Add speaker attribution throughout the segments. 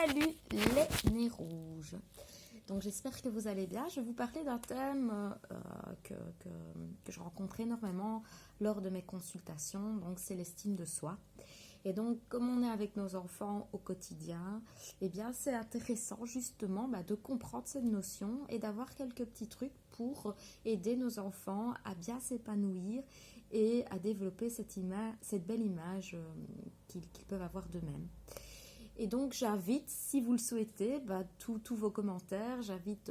Speaker 1: Salut les nez rouges. Donc j'espère que vous allez bien. Je vais vous parler d'un thème que je rencontre énormément lors de mes consultations. Donc c'est l'estime de soi. Et donc comme on est avec nos enfants au quotidien, eh bien c'est intéressant justement de comprendre cette notion et d'avoir quelques petits trucs pour aider nos enfants à bien s'épanouir et à développer cette belle image qu'ils peuvent avoir d'eux-mêmes. Et donc j'invite, si vous le souhaitez, tous vos commentaires, j'invite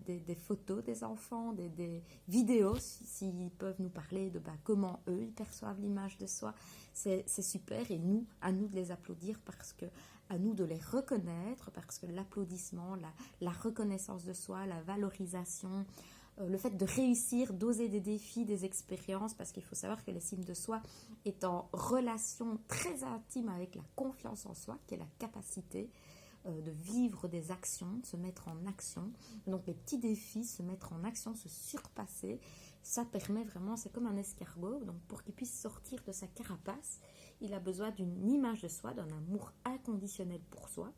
Speaker 1: des photos des enfants, des vidéos, s'ils peuvent nous parler de comment eux ils perçoivent l'image de soi, c'est super. Et à nous de les applaudir, parce que à nous de les reconnaître, parce que l'applaudissement, la reconnaissance de soi, la valorisation, le fait de réussir, d'oser des défis, des expériences, parce qu'il faut savoir que l'estime de soi est en relation très intime avec la confiance en soi, qui est la capacité de vivre des actions, de se mettre en action. Donc les petits défis, se mettre en action, se surpasser, ça permet vraiment, c'est comme un escargot, donc pour qu'il puisse sortir de sa carapace, il a besoin d'une image de soi, d'un amour inconditionnel pour soi.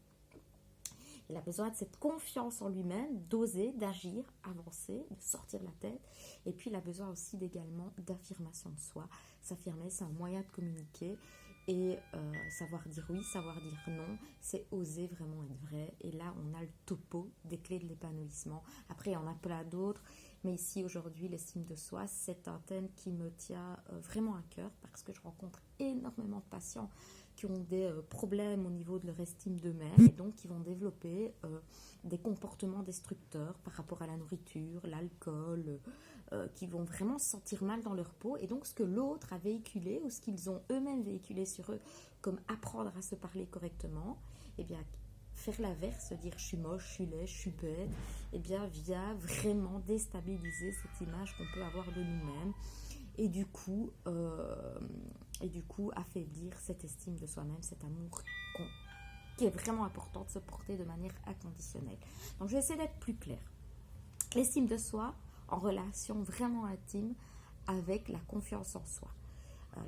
Speaker 1: Il a besoin de cette confiance en lui-même, d'oser, d'agir, avancer, de sortir la tête. Et puis il a besoin aussi également d'affirmation de soi. S'affirmer, c'est un moyen de communiquer. Et savoir dire oui, savoir dire non, c'est oser vraiment être vrai. Et là, on a le topo des clés de l'épanouissement. Après, il y en a plein d'autres. Mais ici, aujourd'hui, l'estime de soi, c'est un thème qui me tient vraiment à cœur, parce que je rencontre énormément de patients qui ont des problèmes au niveau de leur estime d'eux-mêmes, et donc qui vont développer des comportements destructeurs par rapport à la nourriture, l'alcool, qui vont vraiment se sentir mal dans leur peau. Et donc ce que l'autre a véhiculé, ou ce qu'ils ont eux-mêmes véhiculé sur eux, comme apprendre à se parler correctement, eh bien faire l'inverse, se dire je suis moche, je suis laid, je suis bête, eh bien vient vraiment déstabiliser cette image qu'on peut avoir de nous-mêmes. Et du coup affaiblir cette estime de soi-même, cet amour qui est vraiment important de se porter de manière inconditionnelle. Donc je vais essayer d'être plus claire. L'estime de soi en relation vraiment intime avec la confiance en soi.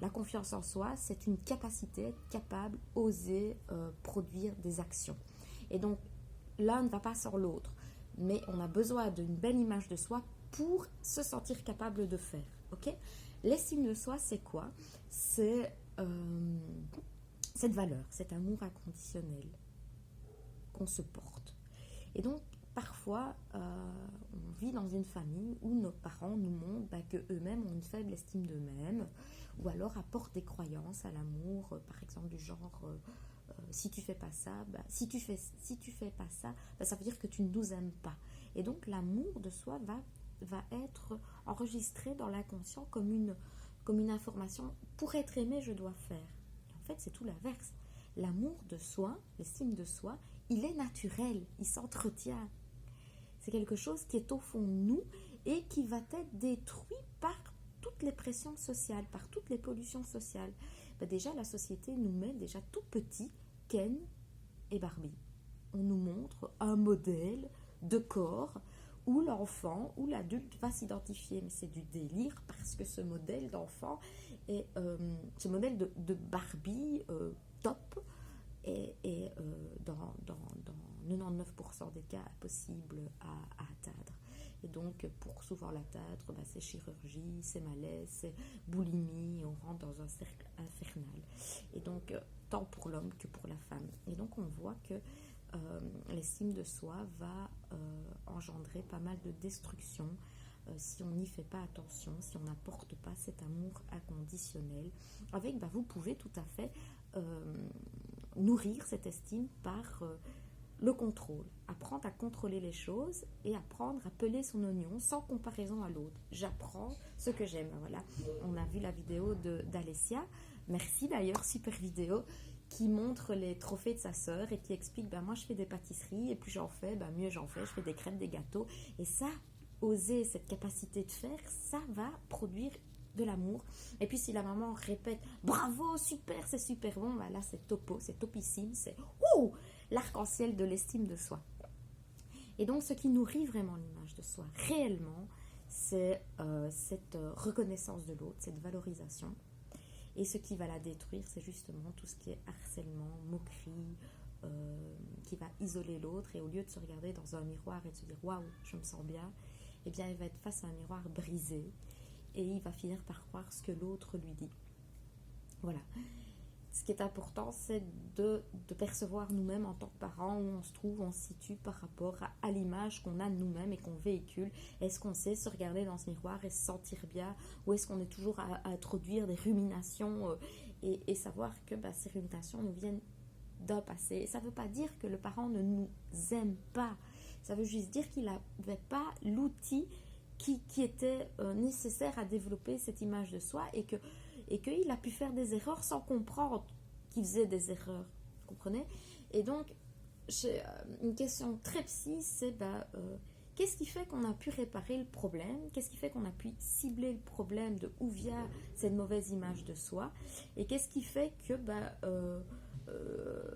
Speaker 1: La confiance en soi, c'est une capacité, être capable, oser produire des actions. Et donc l'un ne va pas sans l'autre, mais on a besoin d'une belle image de soi pour se sentir capable de faire. Ok ? L'estime de soi, c'est quoi ? C'est cette valeur, cet amour inconditionnel qu'on se porte. Et donc, parfois, on vit dans une famille où nos parents nous montrent qu'eux-mêmes ont une faible estime d'eux-mêmes, ou alors apportent des croyances à l'amour, par exemple du genre si tu fais pas ça, si tu fais pas ça, ça veut dire que tu ne nous aimes pas. Et donc, l'amour de soi va être enregistré dans l'inconscient comme une information. Pour être aimé, je dois faire. En fait, c'est tout l'inverse. L'amour de soi, l'estime de soi, il est naturel, il s'entretient. C'est quelque chose qui est au fond de nous et qui va être détruit par toutes les pressions sociales, par toutes les pollutions sociales. Déjà, la société nous met déjà tout petit Ken et Barbie. On nous montre un modèle de corps où l'enfant ou l'adulte va s'identifier. Mais c'est du délire, parce que ce modèle d'enfant, ce modèle de Barbie top est dans 99% des cas impossible à atteindre. Et donc, pour souvent l'atteindre, c'est chirurgie, c'est malaise, c'est boulimie, on rentre dans un cercle infernal. Et donc, tant pour l'homme que pour la femme. Et donc, on voit que l'estime de soi va engendrer pas mal de destruction si on n'y fait pas attention, si on n'apporte pas cet amour inconditionnel. Avec, vous pouvez tout à fait nourrir cette estime par le contrôle. Apprendre à contrôler les choses et apprendre à peler son oignon sans comparaison à l'autre. J'apprends ce que j'aime. Voilà. On a vu la vidéo d'Alessia. Merci d'ailleurs, super vidéo, qui montre les trophées de sa sœur et qui explique, moi je fais des pâtisseries et plus j'en fais, mieux j'en fais, je fais des crêpes, des gâteaux. Et ça, oser cette capacité de faire, ça va produire de l'amour. Et puis si la maman répète bravo, super, c'est super bon, là c'est topo, c'est topissime, c'est l'arc-en-ciel de l'estime de soi. Et donc ce qui nourrit vraiment l'image de soi réellement, c'est cette reconnaissance de l'autre, cette valorisation. Et ce qui va la détruire, c'est justement tout ce qui est harcèlement, moquerie, qui qui va isoler l'autre, et au lieu de se regarder dans un miroir et de se dire waouh, je me sens bien, eh bien il va être face à un miroir brisé et il va finir par croire ce que l'autre lui dit. Voilà. Ce qui est important, c'est de percevoir nous-mêmes en tant que parents où on se trouve, on se situe par rapport à l'image qu'on a de nous-mêmes et qu'on véhicule. Est-ce qu'on sait se regarder dans ce miroir et se sentir bien, ou est-ce qu'on est toujours à introduire des ruminations et savoir que ces ruminations nous viennent d'un passé. Et ça ne veut pas dire que le parent ne nous aime pas. Ça veut juste dire qu'il n'avait pas l'outil qui était nécessaire à développer cette image de soi et qu'il a pu faire des erreurs sans comprendre qu'il faisait des erreurs. Vous comprenez? Et donc, j'ai une question très psy, c'est qu'est-ce qui fait qu'on a pu réparer le problème? Qu'est-ce qui fait qu'on a pu cibler le problème de où vient cette mauvaise image de soi? Et qu'est-ce qui fait que,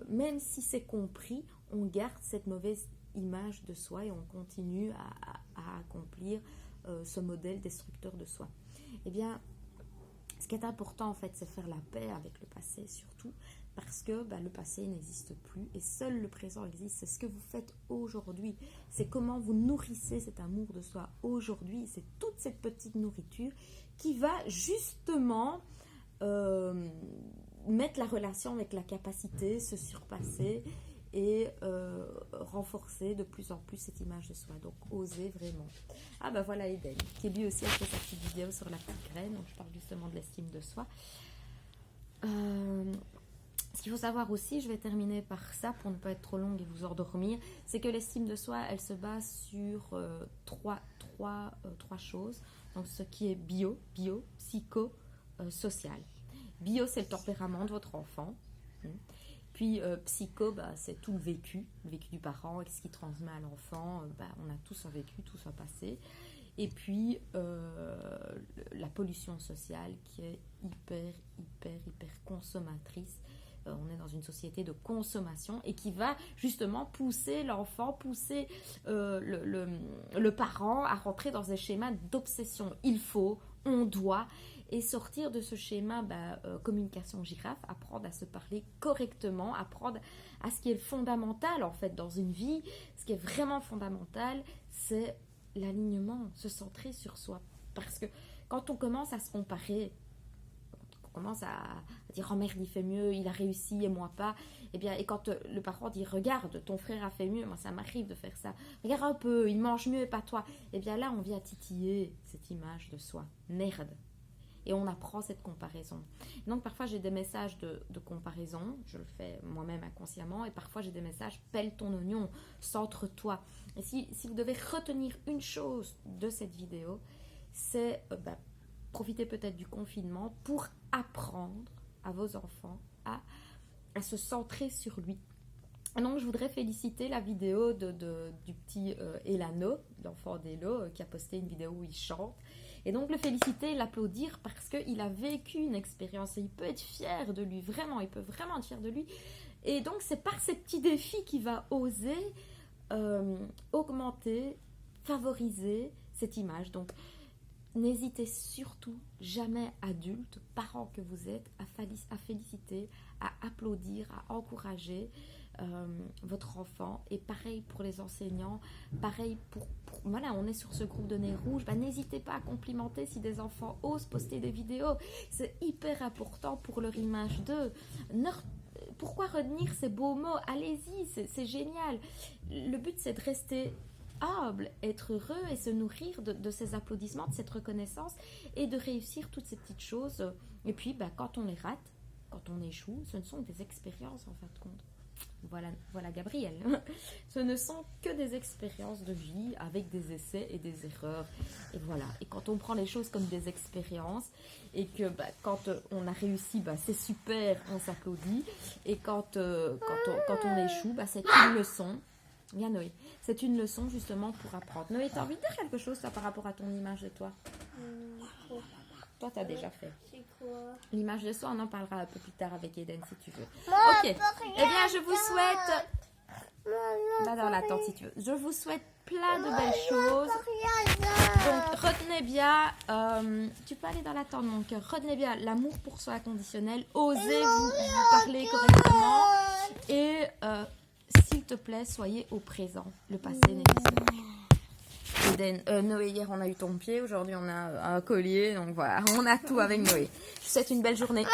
Speaker 1: même si c'est compris, on garde cette mauvaise image de soi et on continue à accomplir ce modèle destructeur de soi? Eh bien, ce qui est important en fait, c'est faire la paix avec le passé surtout, parce que le passé n'existe plus et seul le présent existe. C'est ce que vous faites aujourd'hui, c'est comment vous nourrissez cet amour de soi aujourd'hui, c'est toute cette petite nourriture qui va justement mettre la relation avec la capacité, se surpasser et renforcer de plus en plus cette image de soi. Donc, osez vraiment. Ah voilà Eden, qui lui aussi a fait sa petite vidéo sur la petite graine, donc je parle justement de l'estime de soi. Ce qu'il faut savoir aussi, je vais terminer par ça pour ne pas être trop longue et vous endormir, c'est que l'estime de soi, elle se base sur trois choses. Donc, ce qui est bio, psycho, social. Bio, c'est le tempérament de votre enfant. Puis psycho, c'est tout le vécu du parent, et ce qu'il transmet à l'enfant. On a tous un vécu, tous un passé. Et puis la pollution sociale qui est hyper consommatrice. On est dans une société de consommation et qui va justement pousser l'enfant, pousser le parent à rentrer dans des schémas d'obsession. Il faut, on doit. Et sortir de ce schéma communication girafe, apprendre à se parler correctement, apprendre à ce qui est fondamental en fait dans une vie. Ce qui est vraiment fondamental, c'est l'alignement, se centrer sur soi. Parce que quand on commence à se comparer, on commence à dire « Oh merde, il fait mieux, il a réussi et moi pas », et quand le parent dit « Regarde, ton frère a fait mieux, moi ça m'arrive de faire ça, regarde un peu, il mange mieux et pas toi », là on vient titiller cette image de soi. Merde. Et on apprend cette comparaison. Donc parfois j'ai des messages de comparaison, je le fais moi-même inconsciemment, et parfois j'ai des messages pèle ton oignon, centre-toi. Et si vous devez retenir une chose de cette vidéo, c'est profiter peut-être du confinement pour apprendre à vos enfants à se centrer sur lui. Et donc je voudrais féliciter la vidéo du petit Elano, l'enfant d'Elo, qui a posté une vidéo où il chante. Et donc le féliciter, l'applaudir parce qu'il a vécu une expérience et il peut être fier de lui, vraiment, il peut vraiment être fier de lui. Et donc c'est par ces petits défis qu'il va oser augmenter, favoriser cette image. Donc n'hésitez surtout jamais, adultes, parents que vous êtes, à féliciter, à applaudir, à encourager votre enfant. Et pareil pour les enseignants, pareil pour voilà, on est sur ce groupe de nez rouge, n'hésitez pas à complimenter si des enfants osent poster des vidéos, c'est hyper important pour leur image d'eux. Pourquoi retenir ces beaux mots? Allez-y, c'est génial. Le but c'est de rester humble, être heureux et se nourrir de ces applaudissements, de cette reconnaissance et de réussir toutes ces petites choses. Et puis quand on les rate, quand on échoue, ce ne sont que des expériences en fin de compte. Voilà Gabriel. Ce ne sont que des expériences de vie avec des essais et des erreurs. Et voilà. Et quand on prend les choses comme des expériences et que quand on a réussi, c'est super, on s'applaudit. Et quand on échoue, c'est une leçon. Bien Noé. C'est une leçon justement pour apprendre. Noé, t'as envie de dire quelque chose par rapport à ton image de toi? Toi, t'as déjà fait.
Speaker 2: C'est quoi?
Speaker 1: L'image de soi, on en parlera un peu plus tard avec Eden si tu veux. Ok. Eh bien, je vous souhaite... Va dans la tente si tu veux. Je vous souhaite plein de belles choses. Donc, retenez bien... tu peux aller dans la tente, mon cœur. Retenez bien l'amour pour soi inconditionnel. Osez vous parler correctement. Et s'il te plaît, soyez au présent. Le passé n'existe pas. Eden, Noé, hier on a eu ton pied, aujourd'hui on a un collier, donc voilà, on a tout avec Noé. Je vous souhaite une belle journée.